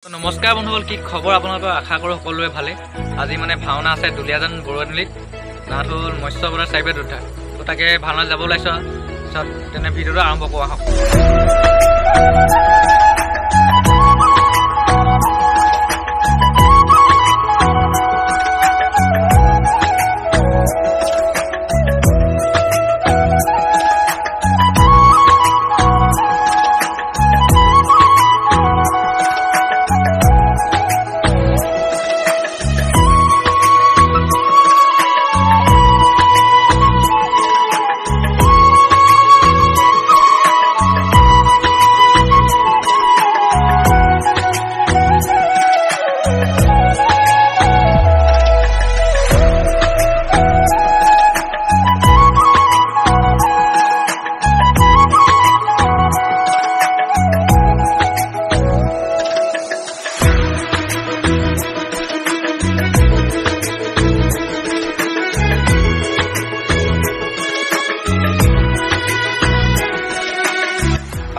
নমস্কাৰ বন্ধুসকল, কি খবৰ আপোনালোকৰ? আশা কৰোঁ সকলোৱে ভালে। আজি মানে ভাওনা আছে দুলীয়াজান বৰুৱানীত। নাট হ'ল মৎস্য বজাৰ চাইবেদ উদ্ধাৰ। তো তাকে ভাওনা যাব ওলাইছোঁ। পিছত তেনে ভিডিঅ'টো আৰম্ভ কৰোঁ আহক।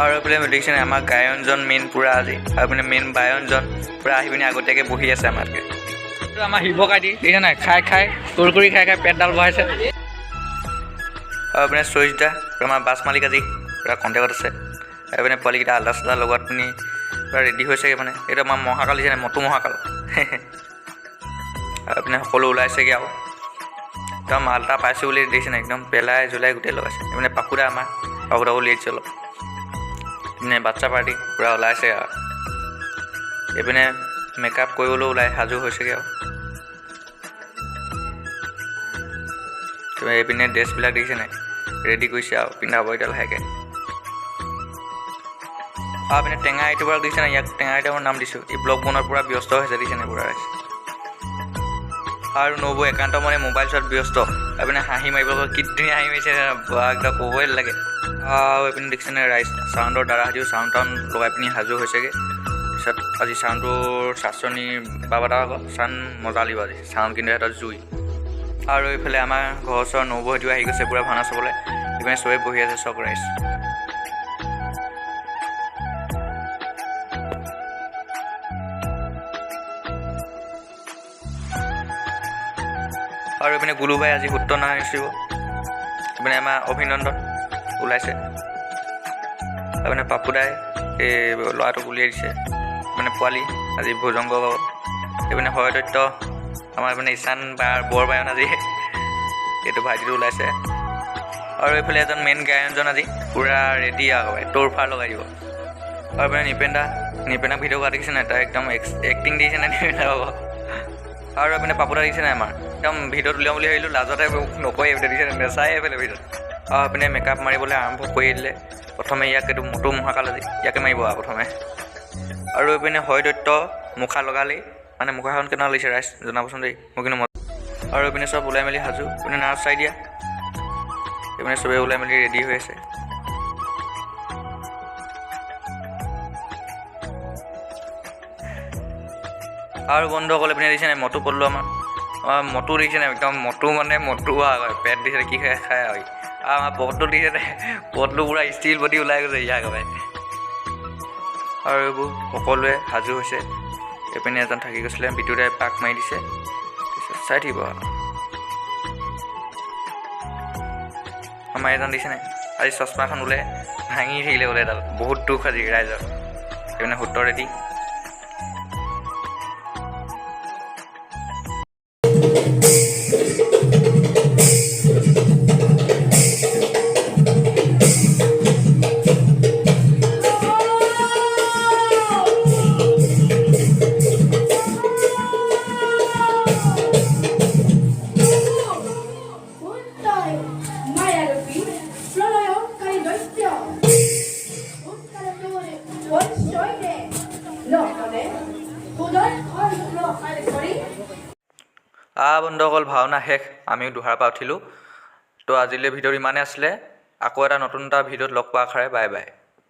আৰু এইফালে দেখিছেনে আমাৰ গায়নজন মেইন পূৰা আজি, আৰু মানে মেইন বায়নজন পূৰা আহি পিনে আগতীয়াকৈ বহি আছে আমাতকৈ। আমাৰ শিৱ কাইটি দেখিছে নাই, খাই কৰি খাই পেটডাল বহাইছে। আৰু এইপিনে চৰিতা আমাৰ বাছ মালিক আজি পূৰা কণ্টেক্টত আছে। আৰু এইপিনে পোৱালিকেইটা আল্টা চাল্টা লগোৱাত পিনি পূৰা ৰেডি হৈছেগৈ। মানে এইটো আমাৰ মহাকাল দিছে নাই, মটু মহাকাল। আৰু এইপিনে সকলো ওলাইছেগৈ আৰু একদম আল্টা পাইছোঁ বুলি দেখিছে নাই, একদম পেলাই জুলাই গোটেই লগাইছে। এইপিনে পাপুদা আমাৰ পাপুদাকো উলিয়াইছে অলপ। এইপিনে বাচ্চা পাৰ্টি পূৰা ওলাইছে আৰু এইপিনে মেকআপ কৰিবলৈও ওলাই সাজু হৈছেগৈ আৰু এইপিনে ড্ৰেছবিলাক দেখিছে নাই, ৰেডি কৰিছে আৰু পিন্ধাব এতিয়া লাহেকৈ। আৰু এইপিনে টেঙা আইটেমৰ দেখিছে নাই, ইয়াক টেঙা আইটেমৰ নাম দিছোঁ। এই ব্লগ বনোৱাৰ পূৰা ব্যস্ত হৈছে দেখিছে নাই পূৰা। আৰু নবৌ একান্ত মানে মোবাইল চোৱাত ব্যস্ত। এইপিনে হাঁহি মাৰিব, কি ধুনীয়া হাঁহি মাৰিছে একদম ক'বই লাগে। আৰু এইপিনে দেখিছে নাই ৰাইজ চাউণ্ডৰ দ্বাৰা সাজু, চাউণ্ড লগাই পিনি সাজু হৈছেগৈ। তাৰপিছত আজি চাউণ্ডটোৰ চাচনি বাবাদা আকৌ চাউণ্ড মজা লাগিব আজি, চাউণ্ড কিন্তু সিহঁতৰ জুই। আৰু এইফালে আমাৰ ঘৰৰ ওচৰৰ নবৌহঁতেও আহি গৈছে পূৰা ভাওনা চাবলৈ। এইপিনে চবেই বহি আছে চব ৰাইজ। আৰু এইপিনে গুলুবাই আজি সূত্ৰ নাচিব। এইপিনে আমাৰ অভিনন্দন ওলাইছে। তাৰমানে পাপুদাই এই ল'ৰাটোক উলিয়াই দিছে, মানে পোৱালি আজি ভোজংগ গাব। এইপিনে হয়দত্য আমাৰ এইপিনে ঈশান বৰবায়ন আজি এইটো ভাইটিটো ওলাইছে। আৰু এইফালে এজন মেইন গায়নজন আজি পূৰা ৰেডি আৰু তোৰফাৰ লগাই দিব। আৰু এইপিনে নিপেনাক ভিডিঅ' কৰা দেখিছে নাই, তাৰ একদম এক্টিং দিছে নাই নিপেনা হ'ব। আৰু এইপিনে পাপুদা দিছে নাই আমাৰ, একদম ভিডিঅ'ত উলিয়াম বুলি ভাবিলোঁ, লাজতে নকয় এইপিনে দিছে নেচাই এইফালে ভিডিঅ'ত। আৰু এইপিনে মেকআপ মাৰিবলৈ আৰম্ভ কৰি দিলে। প্ৰথমে ইয়াক এইটো মটু মহাকাল আজি ইয়াকে মাৰিব আৰু প্ৰথমে। আৰু এইপিনে হয়দত্য মুখা লগালেই, মানে মুখাখন কেনেকুৱা লাগিছে ৰাইজ জনাবচোন দেই মোৰ কিন্তু মত। আৰু এইপিনে চব ওলাই মেলি সাজু। এইপিনে নাৰ্ছ চাই দিয়া, এইপিনে চবেই ওলাই মেলি ৰেডি হৈ আছে। আৰু বন্ধুসকল এইপিনে দেখিছে নাই মটু পদলো আমাৰ মটু দেখিছে নাই, একদম মটু মানে মটু আৰু পেট দিছে কি খাই আৰু আমাৰ পদটো দিছে নাই, পদটো পূৰা ষ্টিল বডি ওলাই গৈছে ইয়াৰ একেবাৰে। আৰু এইবোৰ সকলোৱে সাজু হৈছে। এইপিনে এজন থাকি গৈছিলে, বিদ্যুতে পাক মাৰি দিছে। তাৰপিছত চাই থাকিব আৰু আমাৰ এজন দিছে নাই আজি চশমাখন ওলাই ভাঙি থাকিলে বোলে, এডাল বহুত দুখ আজি ৰাইজৰ। এইপিনে সূত্ৰ ৰেডি। বন্ধুসকল ভাওনা শেষ, আমিও দুহাৰ পৰা উঠিলোঁ। তো আজিলৈ ভিডিঅ'টো ইমানেই আছিলে। আকৌ এটা নতুন এটা ভিডিঅ'ত লগ পোৱা আশাৰে বাই বাই।